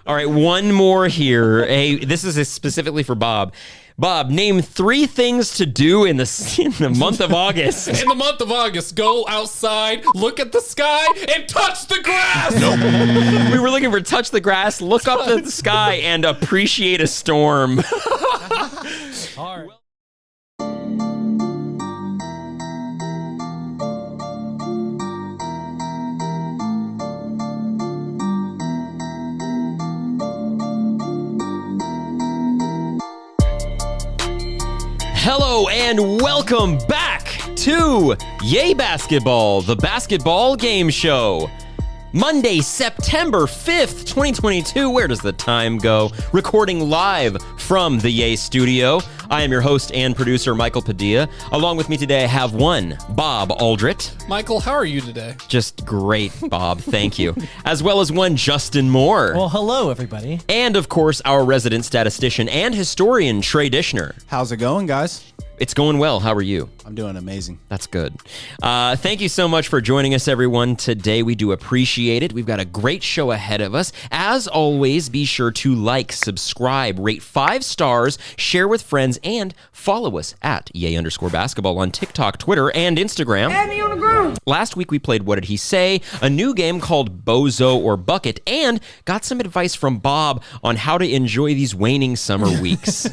All right, one more here. Hey, this is specifically for Bob. Bob, name 3 things to do in the month of August. In the month of August, go outside, look at the sky, and touch the grass. Nope. We were looking for touch the grass, look up at the sky, and appreciate a storm. All right. Hello and welcome back to Yay Basketball, the basketball game show. Monday, September 5th, 2022. Where does the time go? Recording live from the Yay studio. I am your host and producer, Michael Padilla. Along with me today, I have one, Bob Aldrett. Michael, how are you today? Just great, Bob. Thank you. As well as one, Justin Moore. Well, hello, everybody. And, of course, our resident statistician and historian, Trey Dishner. How's it going, guys? It's going well. How are you? I'm doing amazing. That's good. Thank you so much for joining us, everyone, today. We do appreciate it. We've got a great show ahead of us. As always, be sure to like, subscribe, rate 5 stars, share with friends, and follow us at Yay_basketball on TikTok, Twitter, and Instagram. Add me on the ground. Last week, we played What Did He Say?, a new game called Bozo or Bucket, and got some advice from Bob on how to enjoy these waning summer weeks.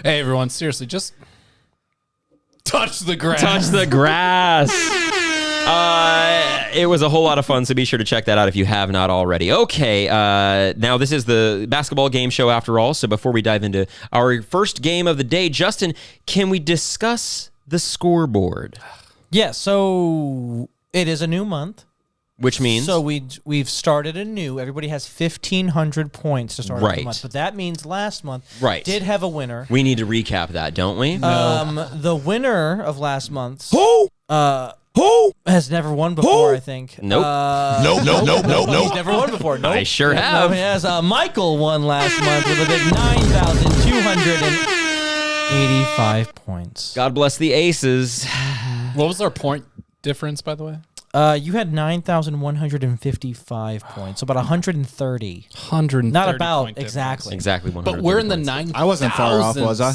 Hey, everyone, seriously, just touch the grass. Touch the grass. It was a whole lot of fun, so be sure to check that out if you have not already. Okay, now this is the basketball game show after all, so before we dive into our first game of the day, Justin, can we discuss the scoreboard? Yeah, so it is a new month. Which means? So we've started anew. Everybody has 1,500 points to start off the month. But that means last month did have a winner. We need to recap that, don't we? The winner of last month's... Who? Who? Has never won before, I think. Nope. Nope. He's never won before. Nope. I sure have. No, he has. Michael won last month with a big 9,285 points. God bless the aces. What was our point difference, by the way? You had 9,155 points, so about 130. 130. Not about, point exactly. Exactly 100. But we're in the 9,000s. I wasn't far off, was I?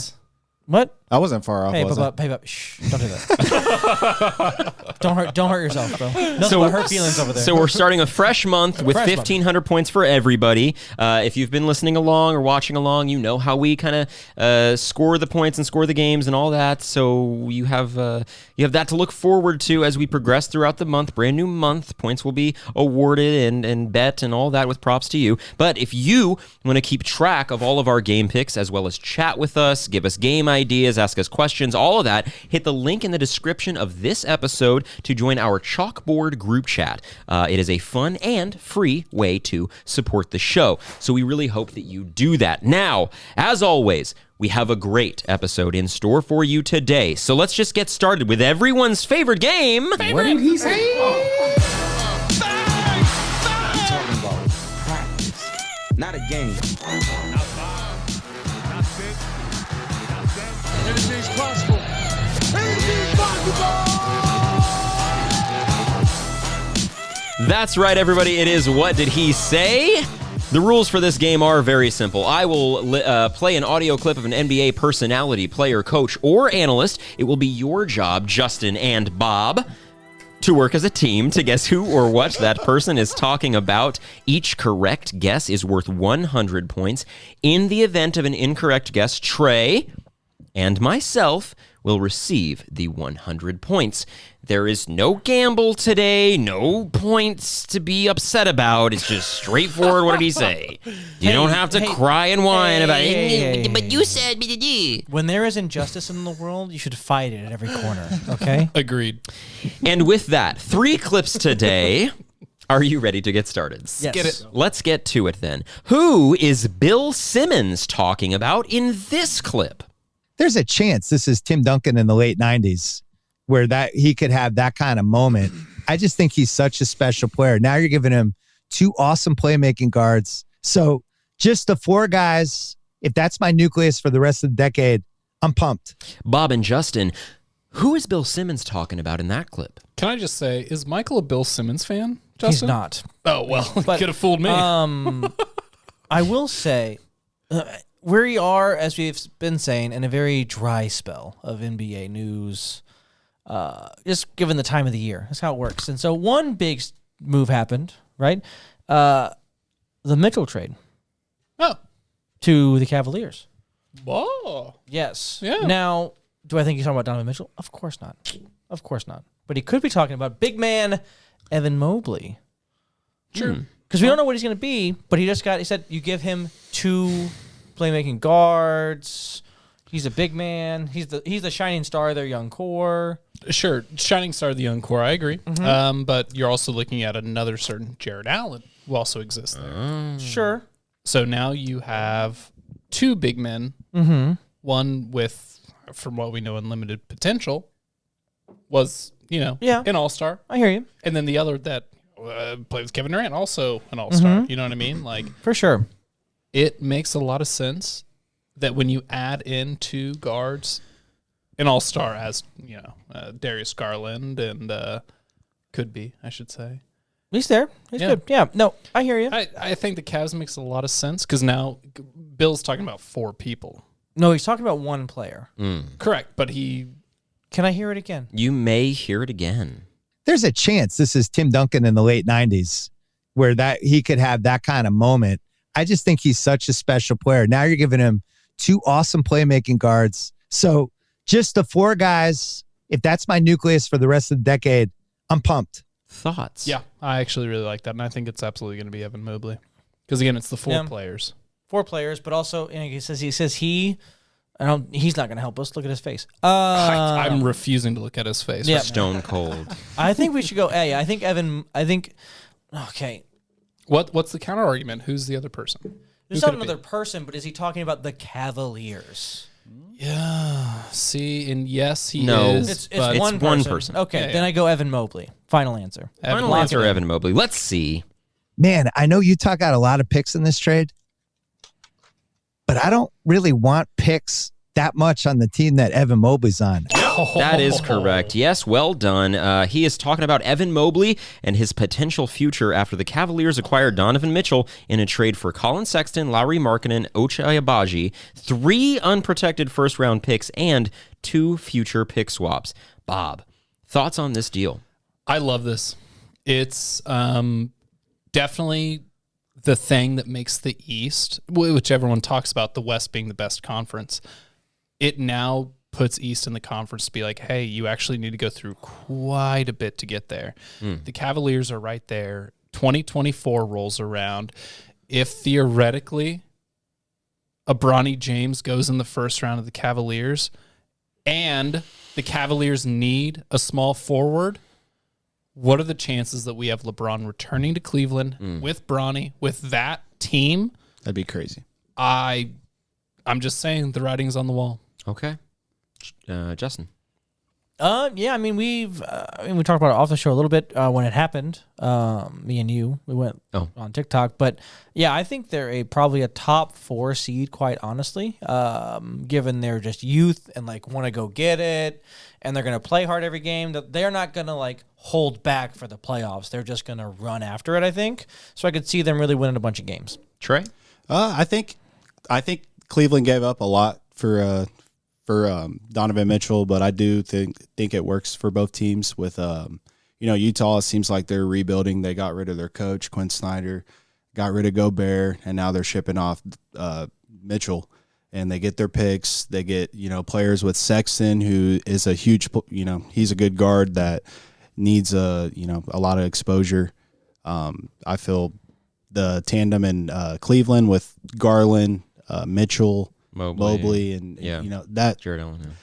What? I wasn't far off, Hey, was I? shh, don't do that. don't hurt yourself, bro. Nothing but hurt feelings over there. So we're starting a fresh month with Fresh month. 1,500 points for everybody. If you've been listening along or watching along, you know how we kind of score the points and score the games and all that. So you have that to look forward to as we progress throughout the month. Brand new month. Points will be awarded and bet and all that with props to you. But if you want to keep track of all of our game picks as well as chat with us, give us game ideas, ask us questions, all of that, hit the link in the description of this episode to join our Chalkboard group chat. It is a fun and free way to support the show. So we really hope that you do that. Now, as always, we have a great episode in store for you today. So let's just get started with everyone's favorite game. What did he say? I'm talking about practice, not a game. Anything's possible. Anything's possible. That's right, everybody. It is What Did He Say? The rules for this game are very simple. I will play an audio clip of an NBA personality, player, coach, or analyst. It will be your job, Justin and Bob, to work as a team to guess who or what that person is talking about. Each correct guess is worth 100 points. In the event of an incorrect guess, Trey and myself will receive the 100 points. There is no gamble today, no points to be upset about. It's just straightforward. What did he say? You don't have to cry and whine about it. But you said... When there is injustice in the world, you should fight it at every corner, okay? Agreed. And with that, 3 clips today. Are you ready to get started? Yes. Get it. Let's get to it then. Who is Bill Simmons talking about in this clip? There's a chance this is Tim Duncan in the late 90s where that he could have that kind of moment. I just think he's such a special player. Now you're giving him 2 awesome playmaking guards. So just the 4 guys, if that's my nucleus for the rest of the decade, I'm pumped. Bob and Justin, who is Bill Simmons talking about in that clip? Can I just say, is Michael a Bill Simmons fan, Justin? He's not. Oh, well, But, could have fooled me. I will say, we are, as we've been saying, in a very dry spell of NBA news, just given the time of the year. That's how it works. And so one big move happened, right? The Mitchell trade. Oh. To the Cavaliers. Whoa. Yes. Yeah. Now, do I think he's talking about Donovan Mitchell? Of course not. Of course not. But he could be talking about big man Evan Mobley. Sure. Because we don't know what he's going to be, but he said you give him 2 playmaking guards. He's a big man. He's the shining star of their young core. Sure. Shining star of the young core, I agree. Mm-hmm. But you're also looking at another certain Jared Allen who also exists there. Sure. So now you have 2 big men. Mm-hmm. One with, from what we know, unlimited potential. Was, an all-star. I hear you. And then the other that played with Kevin Durant, also an all-star. Mm-hmm. You know what I mean? Like, For sure. it makes a lot of sense that when you add in 2 guards, an all-star as, Darius Garland and could be, I should say. He's there. He's good. Yeah. No, I hear you. I think the Cavs makes a lot of sense because now Bill's talking about 4 people. No, he's talking about 1 player. Correct, but he... Can I hear it again? You may hear it again. There's a chance this is Tim Duncan in the late 90s where that he could have that kind of moment. I just think he's such a special player. Now you're giving him 2 awesome playmaking guards. So just the 4 guys, if that's my nucleus for the rest of the decade, I'm pumped. Thoughts? Yeah, I actually really like that, and I think it's absolutely going to be Evan Mobley. Because, again, it's the 4 players. 4 players, but also he says he's not going to help us. Look at his face. I'm refusing to look at his face. Yeah. Stone cold. I think we should go A. Okay. What's the counter argument? Who's the other person? There's not another person, but is he talking about the Cavaliers? Yeah. See, and yes, he No. is. It's but one person. Okay, Yeah, then I go Evan Mobley. Final answer. Final answer, Evan Mobley. Let's see. Man, I know Utah got a lot of picks in this trade, but I don't really want picks that much on the team that Evan Mobley's on. That is correct. Yes, well done. He is talking about Evan Mobley and his potential future after the Cavaliers acquired Donovan Mitchell in a trade for Colin Sexton, Lauri Markkanen, Ochai Agbaji, 3 unprotected first-round picks, and 2 future pick swaps. Bob, thoughts on this deal? I love this. It's definitely the thing that makes the East, which everyone talks about, the West being the best conference. It now puts East in the conference to be like, hey, you actually need to go through quite a bit to get there. The Cavaliers are right there. 2024 rolls around. If theoretically a Bronny James goes in the first round of the Cavaliers and the Cavaliers need a small forward, what are the chances that we have LeBron returning to Cleveland with Bronny, with that team? That'd be crazy. I'm just saying the writing's on the wall. Okay. Justin. Yeah, I mean, we talked about it off the show a little bit when it happened. Me and you, we went on TikTok, but yeah, I think they're probably a top 4 seed, quite honestly, given their just youth and want to go get it, and they're going to play hard every game. They're not going to hold back for the playoffs. They're just going to run after it, I think. So I could see them really winning a bunch of games. Trey? I think Cleveland gave up a lot for Donovan Mitchell, but I do think it works for both teams. With Utah, it seems like they're rebuilding. They got rid of their coach Quinn Snyder, got rid of Gobert, and now they're shipping off Mitchell. And they get their picks. They get players with Sexton, who is a huge he's a good guard that needs a lot of exposure. I feel the tandem in Cleveland with Garland, Mitchell, Mobley, and that Jared Allen.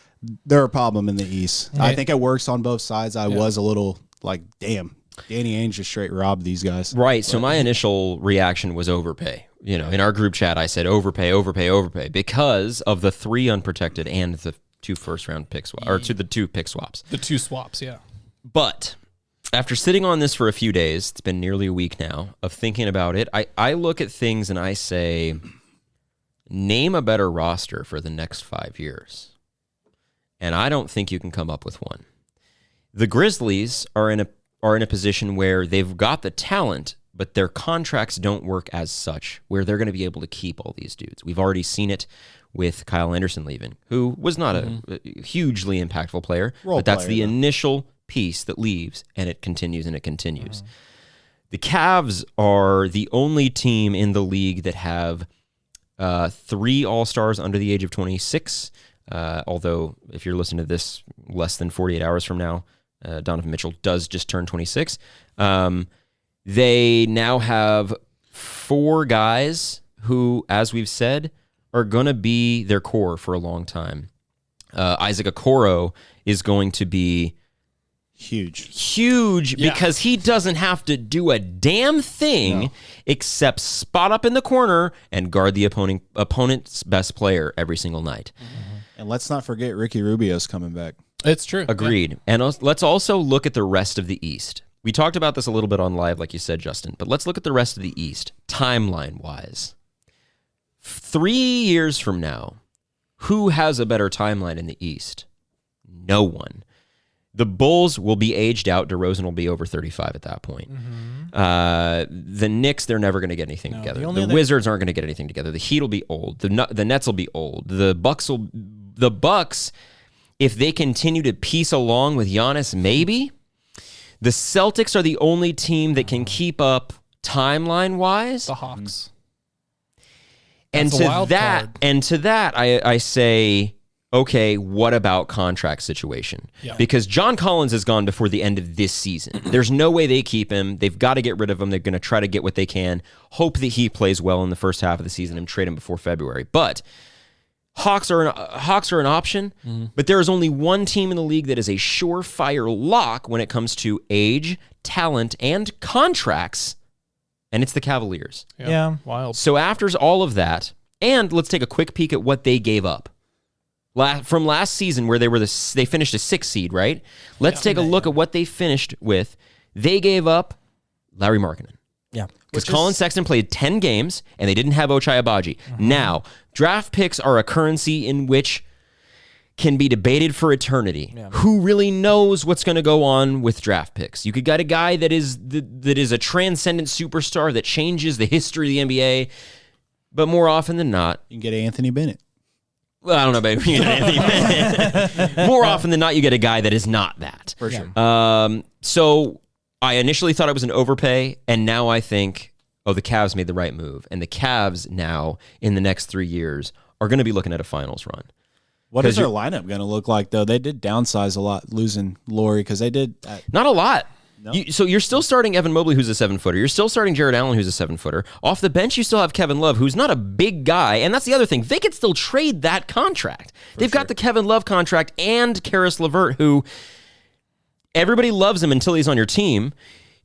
they're a problem in the East. I think it works on both sides. I was a little like, damn, Danny Ainge just straight robbed these guys. Right. So my initial reaction was overpay. In our group chat, I said overpay because of the 3 unprotected and the 2 first-round pick swaps, or the 2 pick swaps. The 2 swaps, yeah. But after sitting on this for a few days, it's been nearly a week now of thinking about it, I look at things and I say, name a better roster for the next 5 years. And I don't think you can come up with one. The Grizzlies are in a position where they've got the talent, but their contracts don't work as such where they're going to be able to keep all these dudes. We've already seen it with Kyle Anderson leaving, who was not a hugely impactful player, but that's the initial piece that leaves, and it continues and it continues. The Cavs are the only team in the league that have 3 All-Stars under the age of 26, although if you're listening to this less than 48 hours from now, Donovan Mitchell does just turn 26. They now have 4 guys who, as we've said, are going to be their core for a long time. Isaac Okoro is going to be huge because he doesn't have to do a damn thing except spot up in the corner and guard the opponent's best player every single night. And let's not forget Ricky Rubio's coming back. It's true. Agreed. Yeah. And let's also look at the rest of the East. We talked about this a little bit on live, like you said, Justin, but let's look at the rest of the East, timeline-wise. 3 years from now, who has a better timeline in the East? No one. The Bulls will be aged out. DeRozan will be over 35 at that point. The Knicks, they're never going to get anything together. The Wizards aren't going to get anything together. The Heat will be old. The Nets will be old. The Bucks, if they continue to piece along with Giannis, maybe. The Celtics are the only team that can keep up timeline-wise. The Hawks. And to that, I say, okay, what about contract situation? Yeah. Because John Collins is gone before the end of this season. There's no way they keep him. They've got to get rid of him. They're going to try to get what they can. Hope that he plays well in the first half of the season and trade him before February. But Hawks are an option, but there is only one team in the league that is a surefire lock when it comes to age, talent, and contracts, and it's the Cavaliers. Yeah. Wild. So after all of that, and let's take a quick peek at what they gave up. From last season where they finished a 6th seed, right? Let's take a look at what they finished with. They gave up Larry Markkinen. Yeah. Because Colin Sexton played 10 games, and they didn't have Ochai Agbaji. Now, draft picks are a currency in which can be debated for eternity. Yeah. Who really knows what's going to go on with draft picks? You could get a guy that is a transcendent superstar that changes the history of the NBA, but more often than not... You can get Anthony Bennett. Well, I don't know about you get Anthony Bennett. More often than not, you get a guy that is not that. For sure. So... I initially thought it was an overpay, and now I think, the Cavs made the right move. And the Cavs now, in the next 3 years, are going to be looking at a finals run. What is their lineup going to look like, though? They did downsize a lot, losing Laurie, because they did... Not a lot. No? So you're still starting Evan Mobley, who's a 7-footer. You're still starting Jared Allen, who's a 7-footer. Off the bench, you still have Kevin Love, who's not a big guy. And that's the other thing. They could still trade that contract. They've got the Kevin Love contract and Karis LeVert, who... Everybody loves him until he's on your team.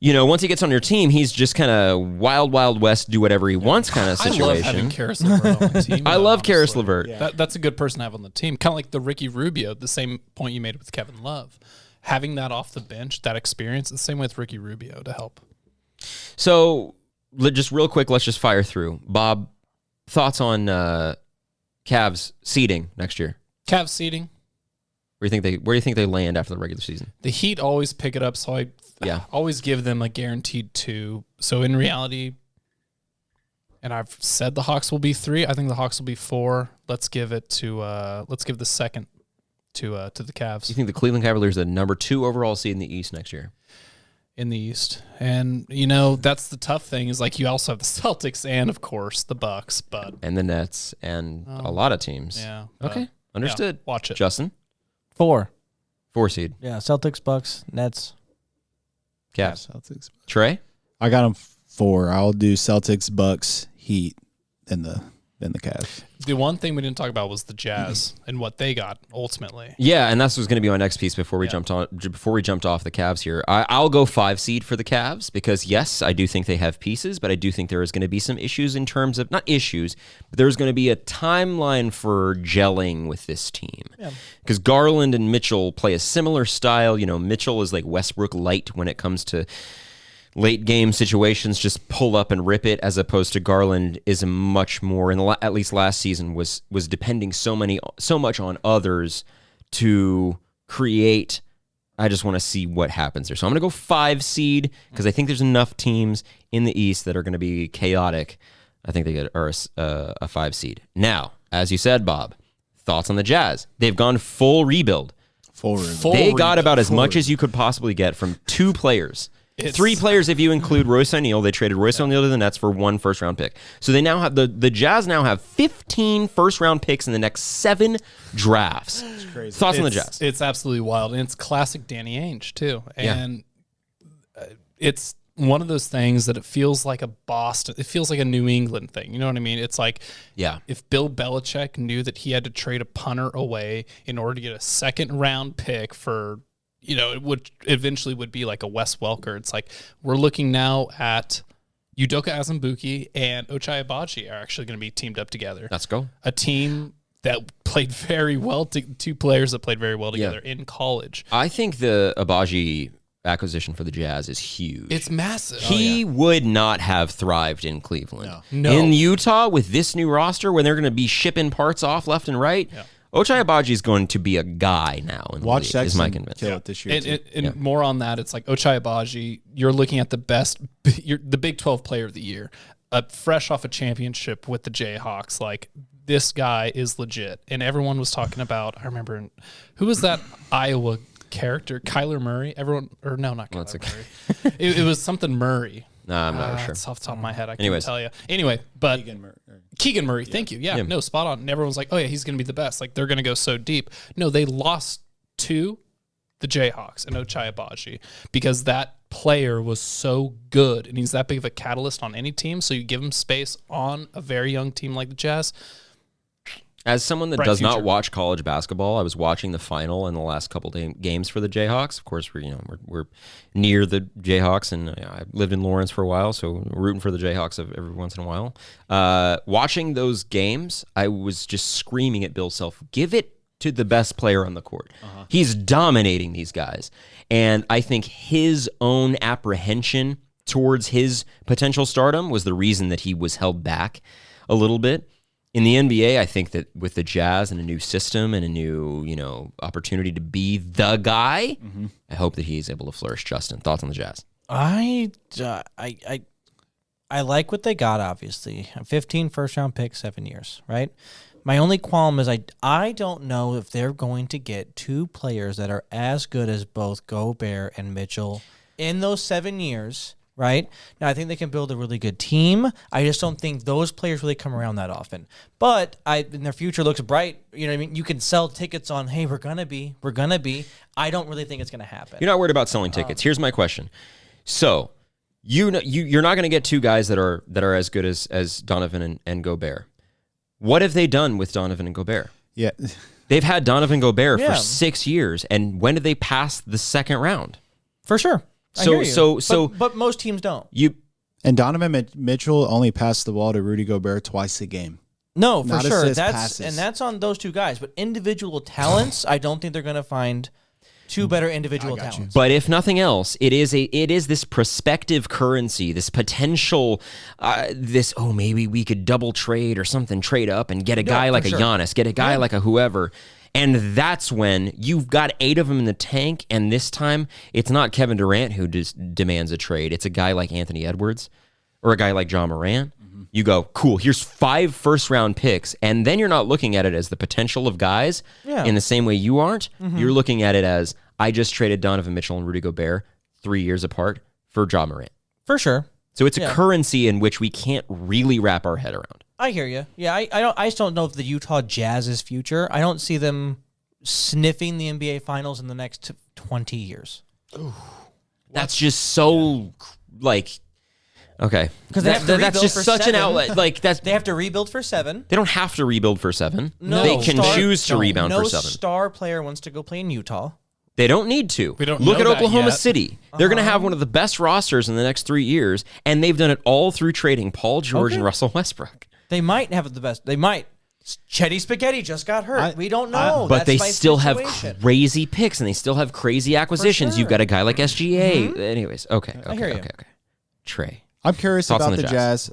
You know, once he gets on your team, he's just kind of wild, wild west, do whatever he wants kind of situation. I love having Karis LeVert on the team. I love Karis LeVert. Yeah. That's a good person to have on the team. Kind of like the Ricky Rubio, the same point you made with Kevin Love. Having that off the bench, that experience, the same with Ricky Rubio to help. So, just real quick, let's just fire through. Bob, thoughts on Cavs seeding next year? Cavs seeding. Where do you think they land after the regular season? The Heat always pick it up, so I always give them a guaranteed 2. So in reality, and I've said the Hawks will be 3. I think the Hawks will be 4. Let's give the second to the Cavs. You think the Cleveland Cavaliers are the number 2 overall seed in the East next year? In the East, and that's the tough thing is like you also have the Celtics and of course the Bucks, and the Nets and a lot of teams. Yeah. Okay. Understood. Yeah, watch it, Justin. 4 seed. Yeah, Celtics, Bucks, Nets, Cavs. Celtics. Trey? I got them 4. I'll do Celtics, Bucks, Heat, then the Cavs. The one thing we didn't talk about was the Jazz and what they got ultimately. Yeah, and that's what's going to be my next piece before we jumped off the Cavs here. I'll go 5 seed for the Cavs because yes, I do think they have pieces, but I do think there is going to be some issues in terms of not issues, but there's going to be a timeline for gelling with this team. Because Garland and Mitchell play a similar style. You know, Mitchell is like Westbrook light when it comes to late game situations, just pull up and rip it, as opposed to Garland is a much more, at least last season, was depending so much on others to create I just want to see what happens there. So I'm going to go 5 seed because I think there's enough teams in the East that are going to be chaotic. I think they get a 5 seed. Now, as you said, Bob, thoughts on the Jazz? They've gone full rebuild. They got about as much as you could possibly get from 2 players. 3 players if you include Royce O'Neal. They traded Royce O'Neal to the Nets for 1 first-round pick. So they now have the Jazz now have 15 first-round picks in the next 7 drafts. It's crazy. Thoughts on the Jazz? It's absolutely wild, and it's classic Danny Ainge too. And it's one of those things that it feels like a Boston. It feels like a New England thing. You know what I mean? It's like if Bill Belichick knew that he had to trade a punter away in order to get a second-round pick for. It would eventually would be like a Wes Welker. It's like we're looking now at Udoka Azubuike and Ochai Agbaji are actually going to be teamed up together. Let's go. A team that played very well, 2 players that played very well together in college. I think the Agbaji acquisition for the Jazz is huge. It's massive. He would not have thrived in Cleveland. No. In Utah with this new roster when they're going to be shipping parts off left and right. Yeah. Ochai Agbaji is going to be a guy now. In Watch the league, is my Sexton conviction. kill it this year. And more on that, it's like Ochai Agbaji, you're looking at the best, you're the Big 12 player of the year, fresh off a championship with the Jayhawks. Like, this guy is legit. And everyone was talking about, I remember, who was that Iowa character? Kyler Murray? Everyone, or no, not Kyler Murray. it was something Murray. No, I'm not sure. It's off the top of my head. I can't tell you. Anyway, but Keegan Murray. Thank you. Yeah, no, spot on. And everyone's like, oh, yeah, he's going to be the best. Like, they're going to go so deep. No, they lost to the Jayhawks and Ochai Agbaji because that player was so good and he's that big of a catalyst on any team. So you give him space on a very young team like the Jazz. As someone that does not watch college basketball, I was watching the final in the last couple games for the Jayhawks. Of course, we're near the Jayhawks, and I lived in Lawrence for a while, so rooting for the Jayhawks every once in a while. Watching those games, I was just screaming at Bill Self, give it to the best player on the court. He's dominating these guys, and I think his own apprehension towards his potential stardom was the reason that he was held back a little bit. In the NBA, I think that with the Jazz and a new system and a new, opportunity to be the guy, I hope that he's able to flourish. Justin, thoughts on the Jazz? I like what they got, obviously. 15 first-round picks, 7 years, right? My only qualm is I don't know if they're going to get 2 players that are as good as both Gobert and Mitchell in those 7 years. Right? Now, I think they can build a really good team. I just don't think those players really come around that often. But and their future looks bright. You know what I mean? You can sell tickets on, hey, we're going to be. I don't really think it's going to happen. You're not worried about selling tickets. Here's my question. So, you're not going to get 2 guys that are as good as Donovan and Gobert. What have they done with Donovan and Gobert? Yeah. They've had Donovan Gobert for 6 years. And when did they pass the second round? For sure. But most teams don't. And Donovan Mitchell only passed the ball to Rudy Gobert twice a game. No, for sure. Passes. That's on those 2 guys. But individual talents, I don't think they're going to find 2 better individual talents. But if nothing else, it is this prospective currency, this potential, maybe we could double trade or something, trade up and get a guy like a Giannis, get a guy like a whoever. And that's when you've got 8 of them in the tank, and this time it's not Kevin Durant who demands a trade. It's a guy like Anthony Edwards or a guy like John Morant. You go, cool, here's 5 first-round picks, and then you're not looking at it as the potential of guys in the same way you aren't. You're looking at it as, I just traded Donovan Mitchell and Rudy Gobert 3 years apart for John Morant. For sure. So it's a currency in which we can't really wrap our head around. I hear you. Yeah, I just don't know if the Utah Jazz's future. I don't see them sniffing the NBA Finals in the next 20 years. Ooh. That's just so okay. Because that's just such 7. An outlet. They have to rebuild for 7. They don't have to rebuild for 7. No, they can choose to rebound for 7. No star player wants to go play in Utah. They don't need to. We don't Look know at Oklahoma yet. City. They're going to have one of the best rosters in the next 3 years, and they've done it all through trading Paul George and Russell Westbrook. They might have the best. They might. Chetty Spaghetti just got hurt. We don't know. But they still have crazy picks, and they still have crazy acquisitions. Sure. You've got a guy like SGA. Anyways, okay. I hear you. Trey. I'm curious Thoughts about on the Jazz.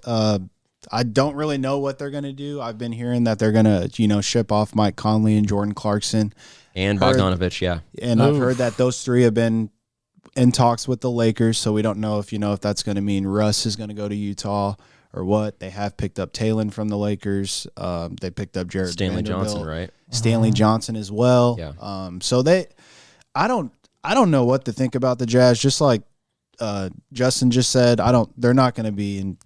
I don't really know what they're gonna do. I've been hearing that they're gonna ship off Mike Conley and Jordan Clarkson and Bogdanovich. Yeah, and I've heard that those three have been in talks with the Lakers. So we don't know if that's going to mean Russ is going to go to Utah or what. They have picked up Taylor from the Lakers. They picked up Jared Stanley Vanderbilt, Johnson, right? Stanley Johnson as well. Yeah. So I don't know what to think about the Jazz. Just like Justin just said, they're not going to be in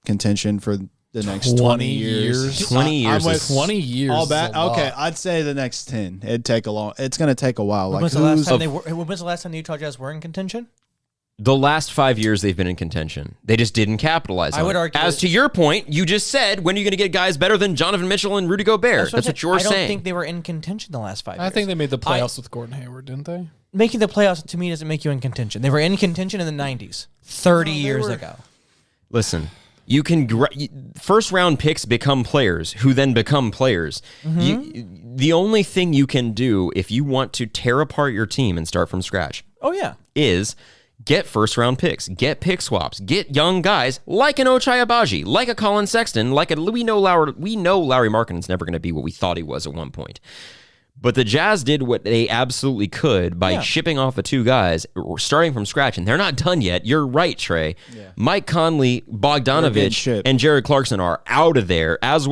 contention for the next 20 years. 20 years. I'm with 20 years. All is bad. a lot. Okay, I'd say the next 10. It's going to take a while. When Like was the last time who's when was the last time the Utah Jazz were in contention? The last 5 years they've been in contention. They just didn't capitalize on I would it. argue As that- to your point, you just said, when are you going to get guys better than Donovan Mitchell and Rudy Gobert? That's what you're I don't saying. think they were in contention the last 5 years. I think they made the playoffs with Gordon Hayward, didn't they? Making the playoffs to me doesn't make you in contention. They were in contention in the 90s, 30 years ago. Listen, you can first round picks become players who then become players. The only thing you can do if you want to tear apart your team and start from scratch Oh yeah. is get first round picks, get pick swaps, get young guys like an Ochai Agbaji, like a Colin Sexton, we know Larry Markkanen's never going to be what we thought he was at one point. But the Jazz did what they absolutely could by shipping off the two guys, starting from scratch, and they're not done yet. You're right, Trey. Yeah. Mike Conley, Bogdanovich, and Jared Clarkson are out of there, as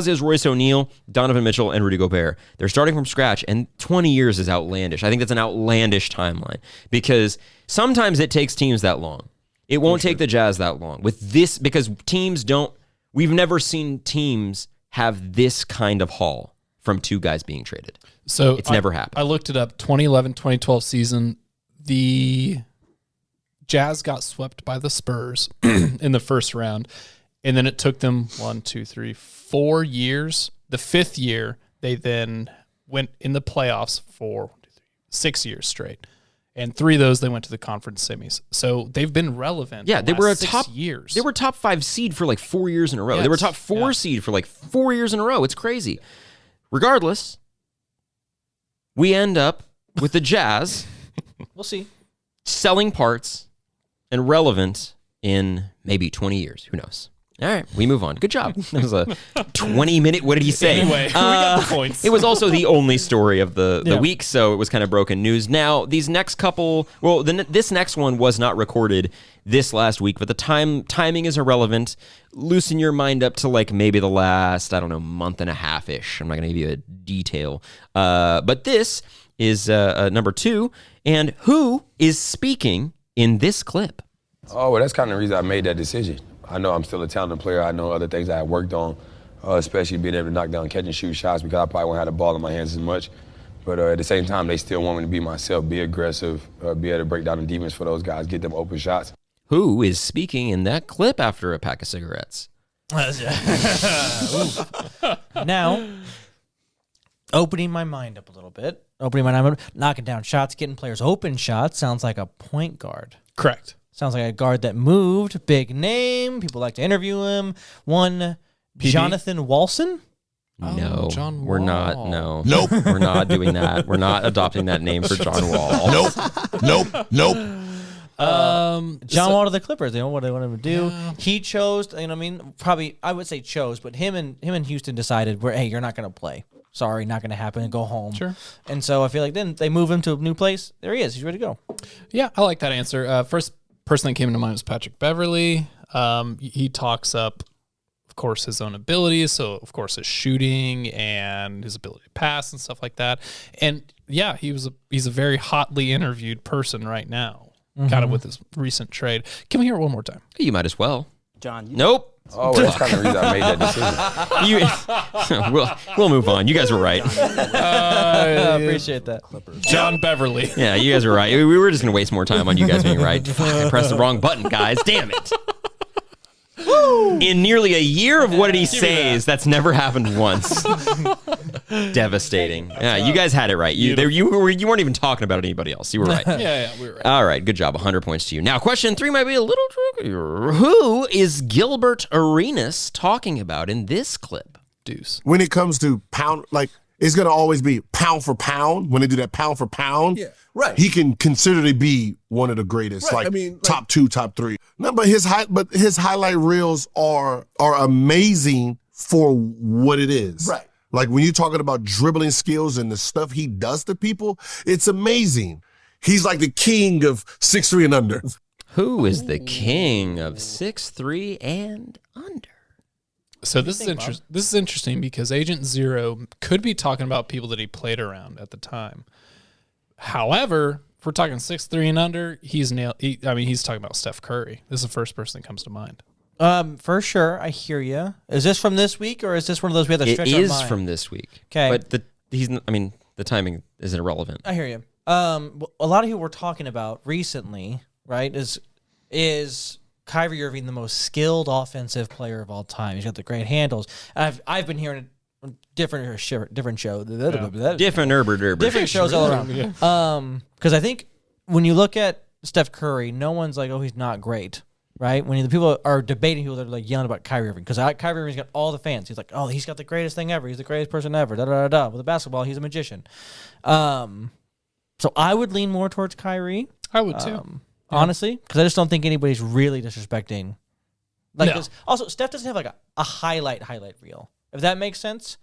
is Royce O'Neal, Donovan Mitchell, and Rudy Gobert. They're starting from scratch, and 20 years is outlandish. I think that's an outlandish timeline because sometimes it takes teams that long. It won't take the Jazz that long with this because we've never seen teams have this kind of haul from two guys being traded. So it's never happened. I looked it up. 2011-2012 season, the Jazz got swept by the Spurs in the first round, and then it took them 4 years. The fifth year, they then went in the playoffs for 6 years straight, and 3 of those they went to the conference semis. So they've been relevant. Yeah, they were a 6 top years. They were top 5 seed for like 4 years in a row. Yes. They were top 4 seed for like 4 years in a row. It's crazy. Regardless, we end up with the Jazz We'll see. selling parts and relevant in maybe 20 years. Who knows? All right, we move on. Good job. That was a 20-minute, what did he say? Anyway, we got the points. It was also the only story of the week, so it was kind of broken news. Now, these next couple, this next one was not recorded this last week, but the timing is irrelevant. Loosen your mind up to like maybe the last, month and a half-ish. I'm not going to give you a detail. But this is number 2, and who is speaking in this clip? Oh, well, that's kind of the reason I made that decision. I know I'm still a talented player. I know other things I worked on, especially being able to knock down catch and shoot shots because I probably won't have the ball in my hands as much. But at the same time, they still want me to be myself, be aggressive, be able to break down the defense for those guys, get them open shots. Who is speaking in that clip after a pack of cigarettes? Now, opening my mind up a little bit, knocking down shots, getting players open shots sounds like a point guard. Correct. Sounds like a guard that moved, big name. People like to interview him. One, Jonathan Walson. No, John we're Wall. not. No, nope, we're not doing that. We're not adopting that name for John Wall. Nope. John Wall to the Clippers. What they want him to do. Yeah. He chose. Probably I would say chose, but him and Houston decided, hey, you're not going to play. Sorry, not going to happen. And go home. Sure. And so I feel like then they move him to a new place. There he is. He's ready to go. Yeah, I like that answer. First person that came into mind was Patrick Beverley. He talks up, of course, his own abilities. So, of course, his shooting and his ability to pass and stuff like that. And yeah, he's a very hotly interviewed person right now, kind of with his recent trade. Can we hear it one more time? You might as well. John. Nope. Oh, well, that's kind of the reason I made that decision. We'll move on. You guys were right. I appreciate that. John Beverley. Yeah, you guys were right. We were just going to waste more time on you guys being right. Fuck, I pressed the wrong button, guys. Damn it. In nearly a year of What Did He Say's, that's never happened once. Devastating. Yeah, you guys had it right. You weren't even talking about anybody else. You were right. Yeah, we were right. All right, good job. 100 points to you. Now, question 3 might be a little trickier. Who is Gilbert Arenas talking about in this clip? Deuce. When it comes to it's going to always be pound for pound. When they do that pound for pound, Right. he can consider to be one of the greatest, Right. like, I mean, like- top 2, top 3. No, but his highlight reels are amazing for what it is. Right. Like when you're talking about dribbling skills and the stuff he does to people, it's amazing. He's like the king of 6'3" and under. Who is the king of 6'3" and under? So this is interesting because Agent Zero could be talking about people that he played around at the time. However, if we're talking 6'3" and under, he's talking about Steph Curry. This is the first person that comes to mind. For sure, I hear you. Is this from this week, or is this one of those we have to It stretch our is mind? from this week. 'Kay. But the timing is irrelevant. I hear you. A lot of who we're talking about recently, right, is Kyrie Irving the most skilled offensive player of all time. He's got the great handles. I've been hearing different show, Different Herbert. different shows all around. Because I think when you look at Steph Curry, no one's like, oh, he's not great, right? When the people are debating, people that are like yelling about Kyrie Irving, because Kyrie Irving's got all the fans. He's like, oh, he's got the greatest thing ever. He's the greatest person ever. Da da da da. With the basketball, he's a magician. So I would lean more towards Kyrie. I would too. Honestly, because I just don't think anybody's really disrespecting. Like, No. 'cause also Steph doesn't have like a highlight reel. If that makes sense.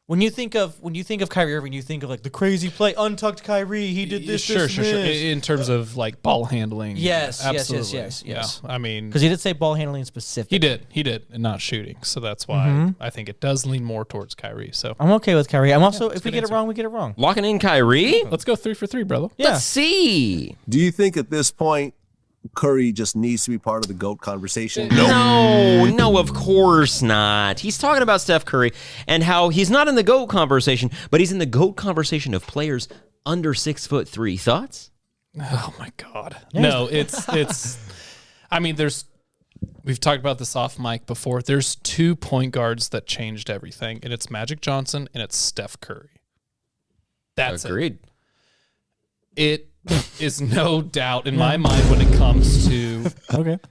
When you think of Kyrie Irving, you think of like the crazy play, untucked Kyrie. He did this, Sure. this, and this. In terms of like ball handling. Yes, absolutely. yes. Yeah. I mean, Because he did say ball handling specific. he did, and not shooting. So that's why I think it does lean more towards Kyrie. So I'm okay with Kyrie. I'm also, if we good get it answer. wrong, we get it wrong. Locking in Kyrie? let's go 3 for 3, brother. Yeah. Let's see. Do you think at this point Curry just needs to be part of the GOAT conversation? No, of course not. He's talking about Steph Curry and how he's not in the GOAT conversation, but he's in the GOAT conversation of players under 6'3". Thoughts? Oh my God. No, it's. I mean, we've talked about this off mic before. There's 2 point guards that changed everything, and it's Magic Johnson and it's Steph Curry. That's Agreed. It is no doubt in my mind when it comes to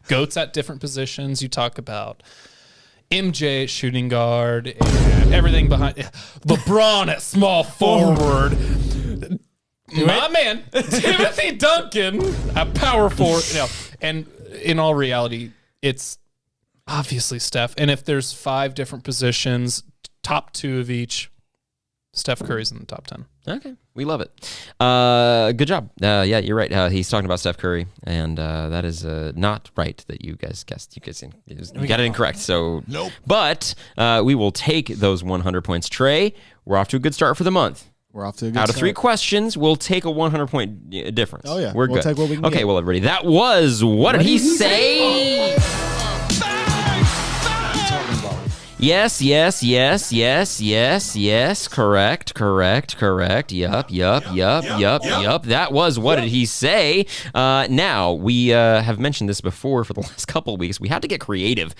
GOATs at different positions. You talk about MJ at shooting guard and everything behind LeBron at small forward. My man, Timothy Duncan at power forward. And in all reality, it's obviously Steph. And if there's 5 different positions, top 2 of each, Steph Curry's in the top 10. Okay, we love it. Good job. Yeah, you're right. He's talking about Steph Curry, and that is not right that you guys guessed. You got it incorrect. So Nope. But we will take those 100 points. Trey, we're off to a good start for the month. We're off to a good Out of 3 start. questions, we'll take a 100-point difference. Oh, yeah. We're We'll good. take what we can okay, get. well, everybody, that was What Did He Say? Yes. Correct. Yup. That was What Did He Say? Now, we have mentioned this before for the last couple of weeks. We had to get creative.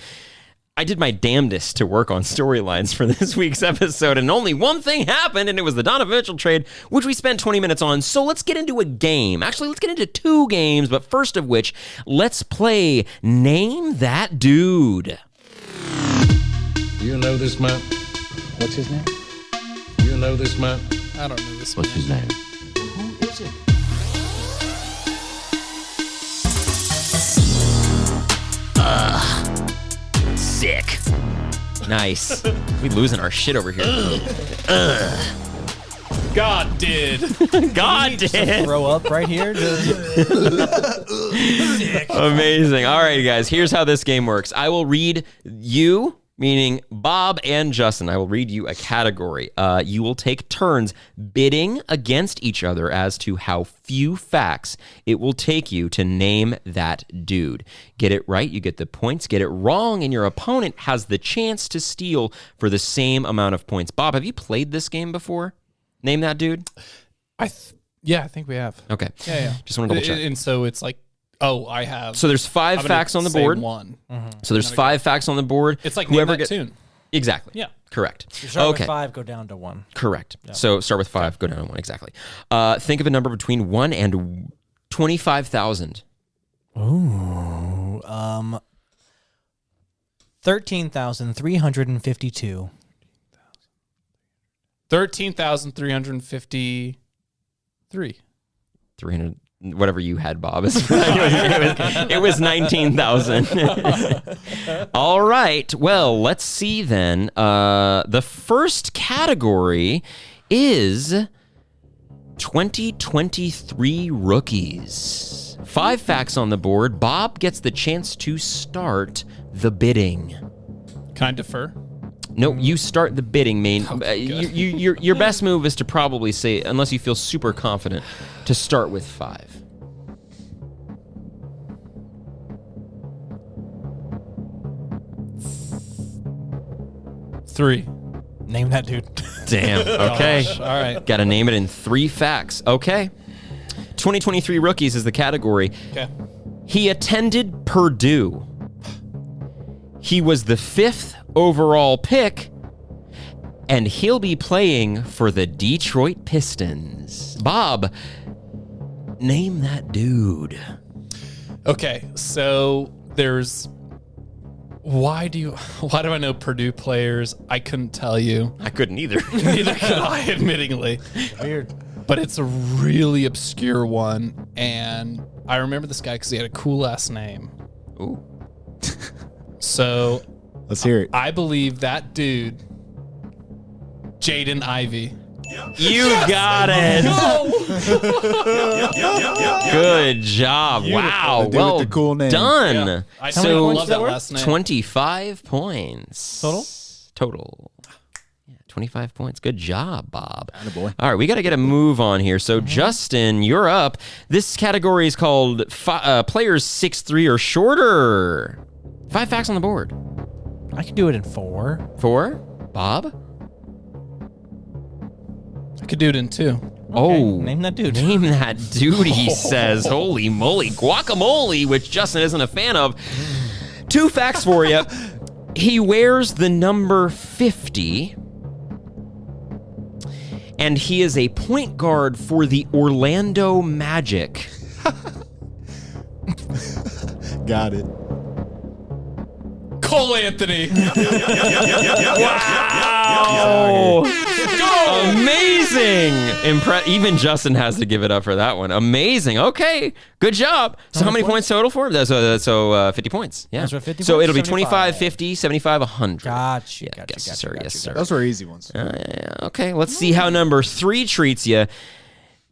I did my damnedest to work on storylines for this week's episode, and only one thing happened, and it was the Donovan Mitchell trade, which we spent 20 minutes on. So let's get into a game. Actually, let's get into 2 games, but first of which, let's play Name That Dude. You know this man? What's his name? You know this man? I don't know this. What's his name? Who is it? Sick. Nice. We losing our shit over here. God did. God did. Throw up right here. Amazing. All right, guys. Here's how this game works. I will read you, meaning Bob and Justin. I will read you a category. You will take turns bidding against each other as to how few facts it will take you to name that dude. Get it right, you get the points. Get it wrong, and your opponent has the chance to steal for the same amount of points. Bob, have you played this game before? Name that dude? Yeah, I think we have. Okay. Yeah. Just want to double check. And so it's like, I have. So there's 5 I'm gonna facts on the say board. One. So there's 5 facts on the board. It's like whoever name that tune. Exactly. Yeah. Correct. You start Okay. with 5, go down to 1. Correct. So start with 5, go down to 1. Exactly. Think of a number between 1 and 25,000. Ooh. 13,352. 13,353. 300, whatever you had, Bob. It was 19,000. All right. Well, let's see then. The first category is 2023 rookies. 5 facts on the board. Bob gets the chance to start the bidding. Can I defer? No, you start the bidding, Maine. Your best move is to probably say, unless you feel super confident, to start with 5. Three. Name that dude. Damn. Okay. Gosh, all right. Got to name it in 3 facts. Okay. 2023 rookies is the category. Okay. He attended Purdue. He was the 5th overall pick, and he'll be playing for the Detroit Pistons. Bob, name that dude. Okay, so there's. Why do I know Purdue players? I couldn't tell you. I couldn't either. Neither could I, admittingly. Weird. But it's a really obscure one, and I remember this guy because he had a cool last name. Ooh. So Let's hear it. I believe that dude, Jaden Ivey. You got it. Good job. Wow. The dude Well with the cool name. done. Yeah. I So love that last name. 25 points. Total? Yeah, 25 points. Good job, Bob. Attaboy. All right, we got to get a move on here. So, Justin, you're up. This category is called players 6'3" or shorter. 5 facts on the board. I can do it in 4. 4. Bob? I could do it in 2. Oh, name that dude. Name that dude, he says. Holy moly. Guacamole, which Justin isn't a fan of. 2 facts for you. He wears the number 50, and he is a point guard for the Orlando Magic. Got it. Cole Anthony. Wow. Amazing. Even Justin has to give it up for that one. Amazing. Okay. Good job. So how many points total for him? So 50 points. Yeah. Those were 50 so points? it'll be 75. 25, 50, 75, 100. Gotcha. Yeah, Gotcha. yes, Gotcha. sir. Gotcha. Yes, sir. Those were easy ones. Okay. Let's see how number 3 treats you.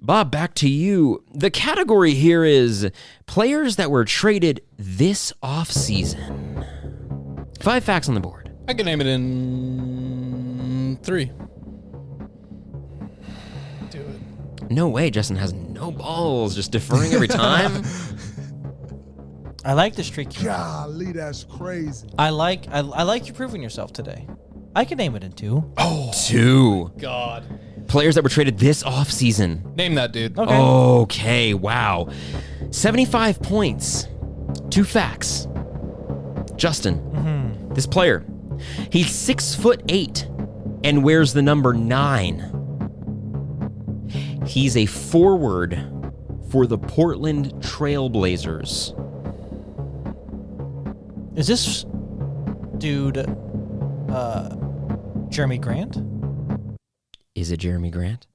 Bob, back to you. The category here is players that were traded this offseason. 5 facts on the board. I can name it in 3. Do it. No way. Justin has no balls, just deferring every time. I like the streak. Golly, that's crazy. I like you proving yourself today. I can name it in 2. 2. God. Players that were traded this offseason. Name that dude. Okay. Okay, wow. 75 points. 2 facts. Justin, this player, he's 6'8" and wears the number 9. He's a forward for the Portland Trailblazers. Is this dude Jeremy Grant? Is it Jeremy Grant?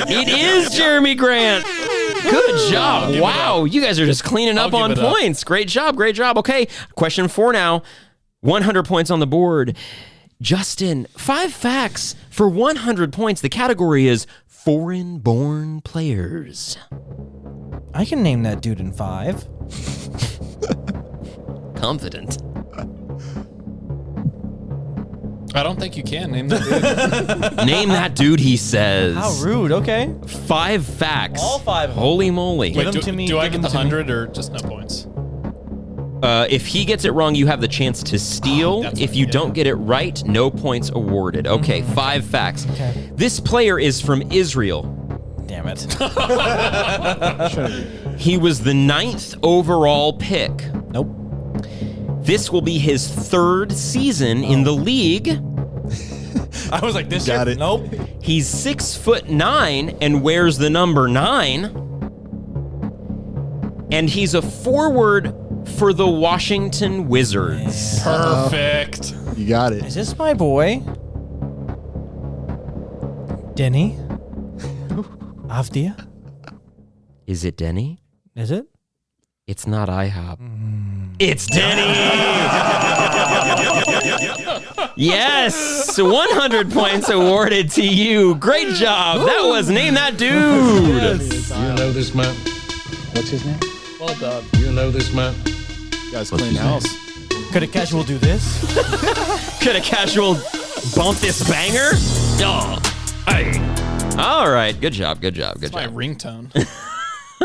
It is Jeremy Grant. Good job. Wow, you guys are just cleaning up on points. Great job. Okay, question 4 now. 100 points on the board. Justin, 5 facts for 100 points. The category is foreign-born players. I can name that dude in 5. Confident. I don't think you can name that dude. Name that dude, he says. How rude. Okay. 5 facts. All 5 of them. Holy moly. Give them to me. Do I give get the them to me. 100 or just no points? If he gets it wrong, you have the chance to steal. That's If right, you yeah. don't get it right, no points awarded. Okay, 5 facts. Okay. This player is from Israel. Damn it. He was the 9th overall pick. Nope. This will be his 3rd season in the league. I was like, this Got year? it. Nope. He's 6'9" and wears the number 9. And he's a forward for the Washington Wizards. Perfect. You got it. Is this my boy? Denny. Avdia. Is it Denny? Is it? It's not IHOP. It's Denny. Yes, 100 points awarded to you. Great job. That was Name That Dude. You know this man? What's his name? Well done. You know this man? You guys clean house. Could a casual do this? Could a casual bump this banger? Oh, hey. All right, good job, good job, good My job. ringtone.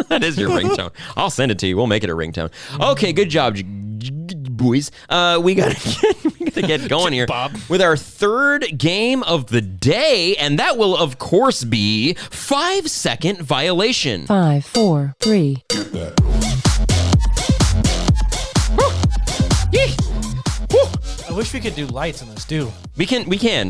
That is your ringtone. I'll send it to you. We'll make it a ringtone. Okay, good job, boys. We gotta get going here Bob. with our third game of the day, and that will, of course, be 5-second violation. 5, 4, 3. I wish we could do lights in this too. We can.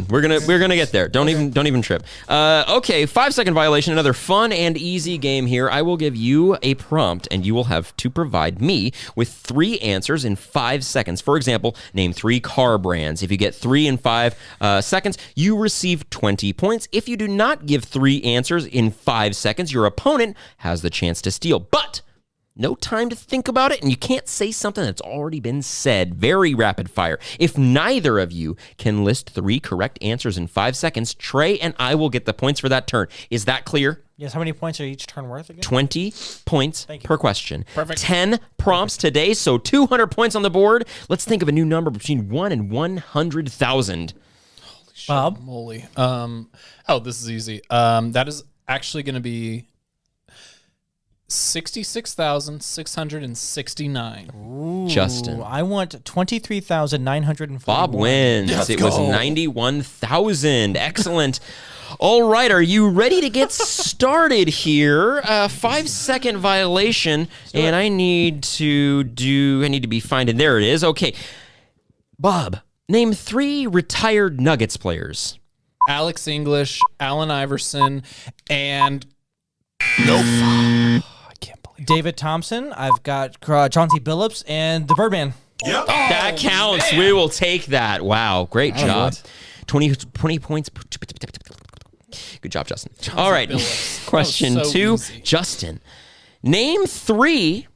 We're gonna get there. Don't even trip. Okay, 5-second violation. Another fun and easy game here. I will give you a prompt, and you will have to provide me with 3 answers in 5 seconds. For example, name 3 car brands. If you get 3 in 5 seconds, you receive 20 points. If you do not give 3 answers in 5 seconds, your opponent has the chance to steal. But no time to think about it, and you can't say something that's already been said. Very rapid fire. If neither of you can list 3 correct answers in 5 seconds, Trey and I will get the points for that turn. Is that clear? Yes. How many points are each turn worth again? 20 points per question. Perfect. 10 prompts today, so 200 points on the board. Let's think of a new number between 1 and 100,000. Bob. Moly. This is easy. That is actually going to be 66,669. Justin. I want 23,940. Bob wins. It was 91,000. Excellent. All right, are you ready to get started here? 5-second violation, and I need to be finding. There it is. Okay. Bob, name 3 retired Nuggets players. Alex English, Allen Iverson, and David Thompson. I've got Chauncey Billups and the Birdman. Yep. That counts. Man. We will take that. Wow. Great job. 20 points. Good job, Justin. All right. Question 2. Easy. Justin, name 3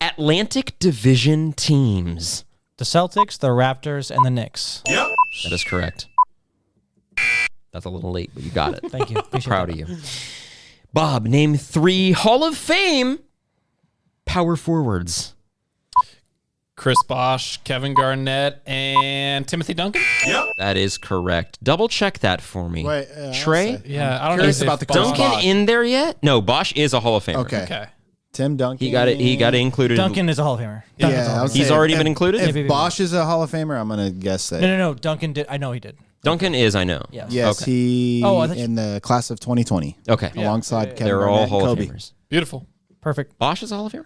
Atlantic Division teams. The Celtics, the Raptors, and the Knicks. Yep. That is correct. That's a little late, but you got it. Thank you. Appreciate Proud that. of you. Bob, name 3 Hall of Fame power forwards. Chris Bosh, Kevin Garnett, and Timothy Duncan. Yep. That is correct. Double check that for me. Wait, Trey? Yeah, I don't know Curious if about the Bosh- Duncan in there yet? No, Bosh is a Hall of Famer. Okay. Okay. Tim Duncan. He got it included. Duncan is a Hall of Famer. Duncan's a Hall of Famer. He's already been included? If Bosch is a Hall of Famer, I'm going to guess that. No. Duncan did. I know he did. Duncan is, I know. Yes. Yes, Okay. he Oh, I thought in the class of 2020. Okay. Alongside Kevin They're Garnett all and Hall of Kobe. Famers. Beautiful. Perfect. Bosh is a Hall of Famer?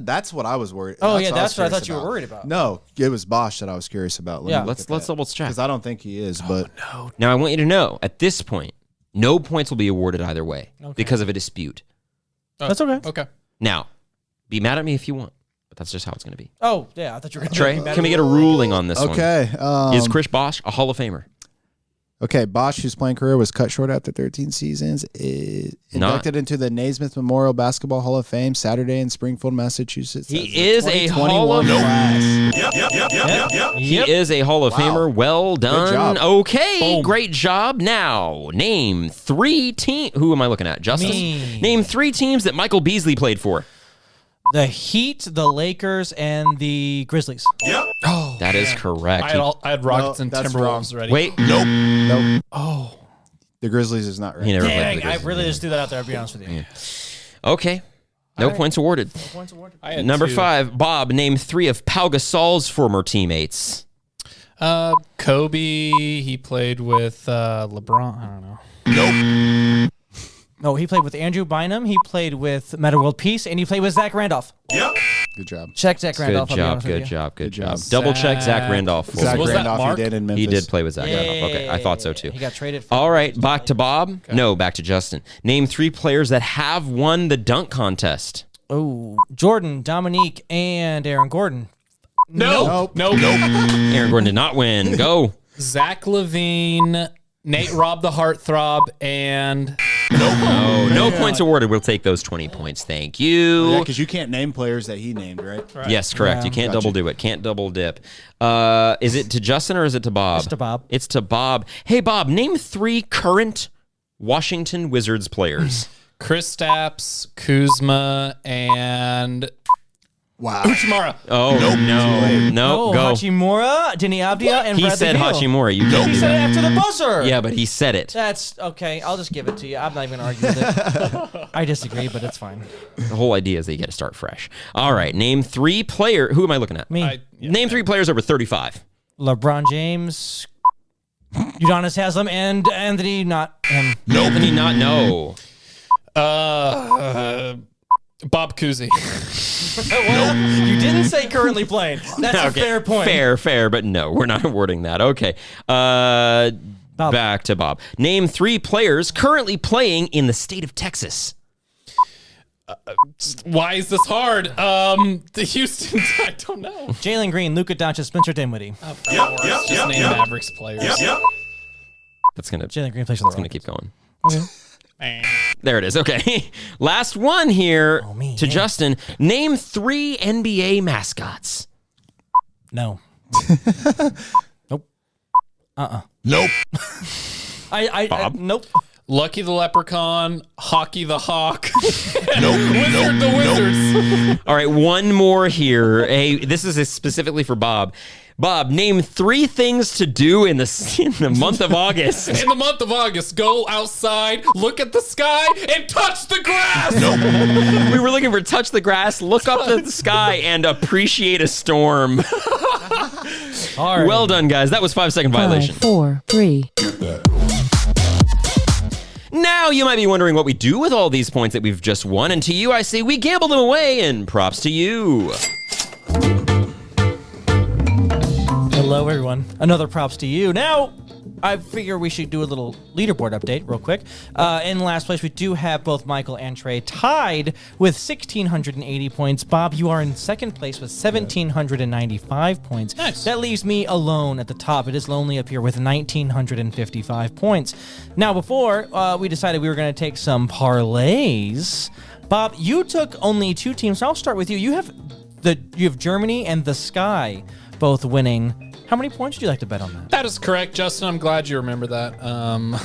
That's what I was worried. Oh, yeah, that's what I curious thought you were about. worried about. No, it was Bosch that I was curious about. Yeah. Let's double check. Because I don't think he is, but Now, I want you to know, at this point, no points will be awarded either way because of a dispute. That's okay. Okay. Now, be mad at me if you want, but that's just how it's going to be. Oh, yeah. I thought you were going to Trey, can we get a ruling on this one? okay. Is Chris Bosh a Hall of Famer? Okay, Bosch, whose playing career was cut short after 13 seasons, is inducted into the Naismith Memorial Basketball Hall of Fame Saturday in Springfield, Massachusetts. He is a Hall of He is a Hall of Famer. Well done. job. Okay, great job. Now, name 3 teams. Who am I looking at? Justin? Me. Name 3 teams that Michael Beasley played for. The Heat, the Lakers, and the Grizzlies. Oh, That is correct. I had Rockets and that's Timberwolves wrong. ready. Wait, Nope. Oh. The Grizzlies is not right. he never Dang, played for the I Grizzlies. really just threw that out there, I'll be honest with you. Okay. No points awarded. Points awarded. I had Number 2. 5, Bob, name 3 of Pau Gasol's former teammates. Kobe, he played with LeBron. I don't know. No, he played with Andrew Bynum. He played with Meta World Peace, and he played with Zach Randolph. Good job. Check Zach Randolph. Good I'll be job, honest with good you. job, good job. job. Double check Zach Randolph. for Zach me. was that Randolph, Mark? he did in Memphis. He did play with Zach Randolph. Okay, I thought so too. He got traded. For All right, back to Bob. No, back to Justin. Name 3 players that have won the dunk contest. Oh, Jordan, Dominique, and Aaron Gordon. No. Aaron Gordon did not win. Go. Zach LaVine, Nate Rob the Heartthrob and No points awarded. We'll take those 20 points. Thank you. Yeah, because you can't name players that he named, right? Yes, correct. Yeah. You can't Gotcha. double do it. Can't double dip. Is it to Justin or is it to Bob? It's to Bob. It's to Bob. Hey, Bob, name 3 current Washington Wizards players. Kristaps, Kuzma, and Wow. Uchimara. Oh, no, go. Hachimura, Deni Avdija, and He Bradley said Beal. Hachimura. You He can't do said it that. after the buzzer. Yeah, but he said it. That's okay. I'll just give it to you. I'm not even going to argue with it. I disagree, but it's fine. The whole idea is that you got to start fresh. All right, name 3 player. Who am I looking at? Me. Name 3 players over 35. LeBron James, Udonis Haslem, and Anthony, not him. Anthony, not no. Bob Cousy. Well, you didn't say currently playing. That's a Okay, fair point. Fair, but no, we're not awarding that. Okay. Back to Bob. Name 3 players currently playing in the state of Texas. Why is this hard? The Houston. I don't know. Jalen Green, Luka Doncic, Spencer Dinwiddie. Of course. Just name Mavericks players. That's gonna Jalen Green plays for the gonna Rockets. keep going. Man. There it is. Okay. Last one here to Justin. Name 3 NBA mascots. No. Nope. Nope. Nope. Lucky the Leprechaun, Hockey the Hawk, Nope. Wizard the Wizards. All right, one more here. Hey, this is specifically for Bob. Bob, name 3 things to do in the month of August. In the month of August, go outside, look at the sky, and touch the grass. We were looking for touch the grass, look up at the sky, and appreciate a storm. All right. Well done, guys. That was 5-second violation. 5, 4, 3. Now you might be wondering what we do with all these points that we've just won, and to you I say we gamble them away, and props to you. Hello, everyone. Another props to you. Now, I figure we should do a little leaderboard update real quick. In last place, we do have both Michael and Trey tied with 1,680 points. Bob, you are in second place with 1,795 points. Nice. That leaves me alone at the top. It is lonely up here with 1,955 points. Now, before we decided we were going to take some parlays, Bob, you took only 2 teams. So I'll start with you. You have Germany and the Sky both winning. How many points would you like to bet on that? That is correct, Justin. I'm glad you remember that. I'm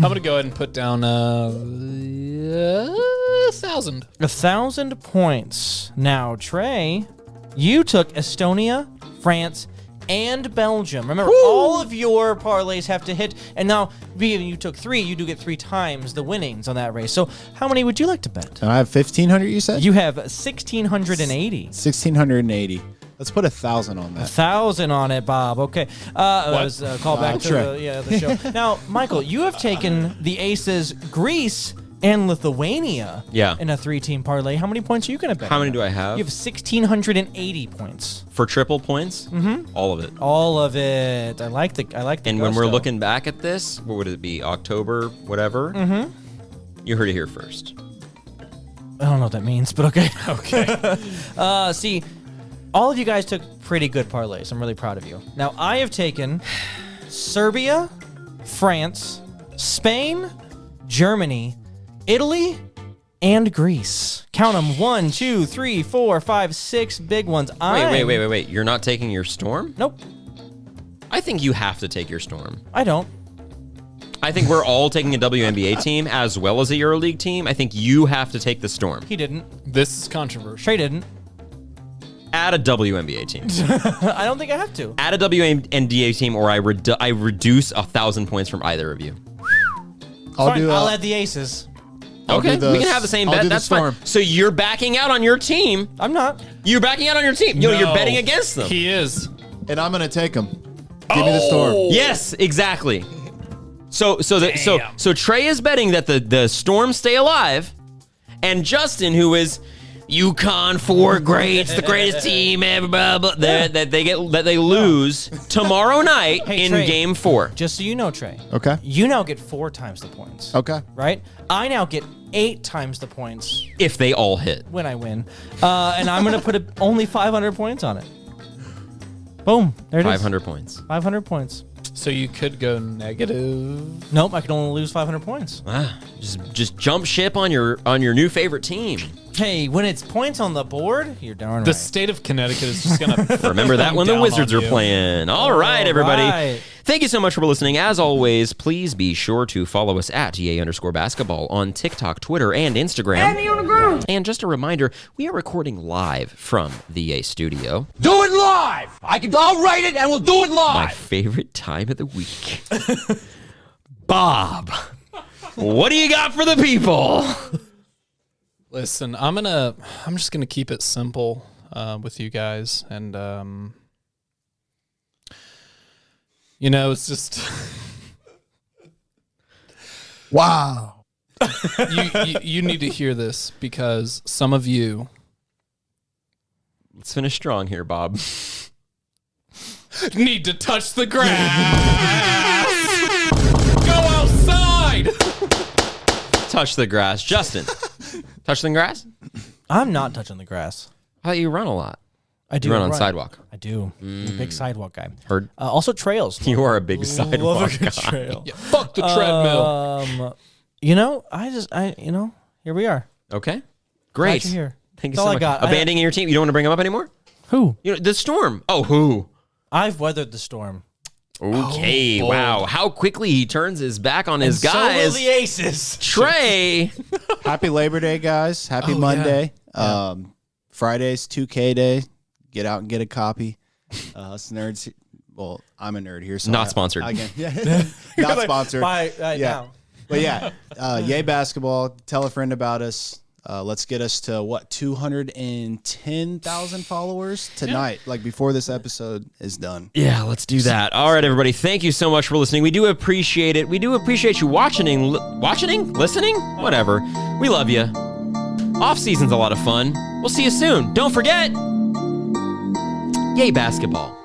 going to go ahead and put down 1,000. 1,000 points. Now, Trey, you took Estonia, France, and Belgium. Remember, all of your parlays have to hit. And now, being you took 3, you do get 3 times the winnings on that race. So, how many would you like to bet? And I have 1,500. You said You have 1,680. 1,680. Let's put 1,000 on that. 1,000 on it, Bob. Okay. That was a call back to Trey. the show. Now, Michael, you have taken the aces Greece and Lithuania in a 3-team parlay. How many points are you going to bet? How many do I have? You have 1,680 points. For triple points? Mm-hmm. All of it. All of it. I like the And when we're gusto. looking back at this, what would it be? October, whatever? Mm-hmm. You heard it here first. I don't know what that means, but okay. Okay. See, all of you guys took pretty good parlays. I'm really proud of you. Now, I have taken Serbia, France, Spain, Germany, Italy, and Greece. Count them. 1, 2, 3, 4, 5, 6 big ones. Wait. You're not taking your Storm? Nope. I think you have to take your Storm. I don't. I think we're all taking a WNBA team as well as a EuroLeague team. I think you have to take the Storm. He didn't. This is controversial. Trey didn't. Add a WNBA team. I don't think I have to. Add a WNBA team, or I reduce 1,000 points from either of you. I'll add the aces. Okay, we can have the same bet. That's fine. So you're backing out on your team. I'm not. You're backing out on your team. You're betting against them. He is. And I'm going to take them. Give me the Storm. Yes, exactly. So Trey is betting that the Storm stay alive, and Justin, who is UConn 4 greats, the greatest team ever, blah, blah, that they lose tomorrow night in Trey, Game 4. Just so you know, Trey. Okay. You now get 4 times the points. Okay. Right? I now get 8 times the points If they all hit. when I win. And I'm going to put only 500 points on it. Boom. There it is. 500 points. 500 points. So you could go negative. Nope, I can only lose 500 points. Just jump ship on your new favorite team. Hey, when it's points on the board, you're darn The right. state of Connecticut is just going to Remember that when the Wizards are playing. All right, everybody. right. Thank you so much for listening. As always, please be sure to follow us at TA_basketball on TikTok, Twitter, and Instagram. Andy on the ground. And just a reminder, we are recording live from the EA studio. Do it live. I'll write it and we'll do it live. My favorite time of the week. Bob, what do you got for the people? Listen, I'm just gonna keep it simple with you guys, and it's just Wow. you need to hear this because some of you Let's finish strong here, Bob. need to touch the grass. Go outside. Touch the grass. Justin, touch the grass? I'm not touching the grass. I thought you run a lot. I do You run on sidewalk. I do. I'm a big sidewalk guy. Heard. Also trails. You are a big sidewalk Love a good guy. trail. Yeah, fuck the treadmill. Here we are. Okay. Great. Glad you're here. Thank you That's so all I much. got. Abandoning your team. You don't want to bring them up anymore? Who? The storm. Oh, who? I've weathered the storm. Okay. Oh, wow. How quickly he turns his back on his So guys. will the Aces. Trey. Happy Labor Day, guys. Happy Monday. Friday's 2K Day. Get out and get a copy. Us nerds. Well, I'm a nerd here. So Not sponsored. Not sponsored. Bye. Yeah. But yeah, yay basketball. Tell a friend about us. Let's get us to 210,000 followers tonight, like before this episode is done. Yeah, let's do that. All right, everybody. Thank you so much for listening. We do appreciate it. We do appreciate you listening, whatever. We love you. Off season's a lot of fun. We'll see you soon. Don't forget, yay basketball.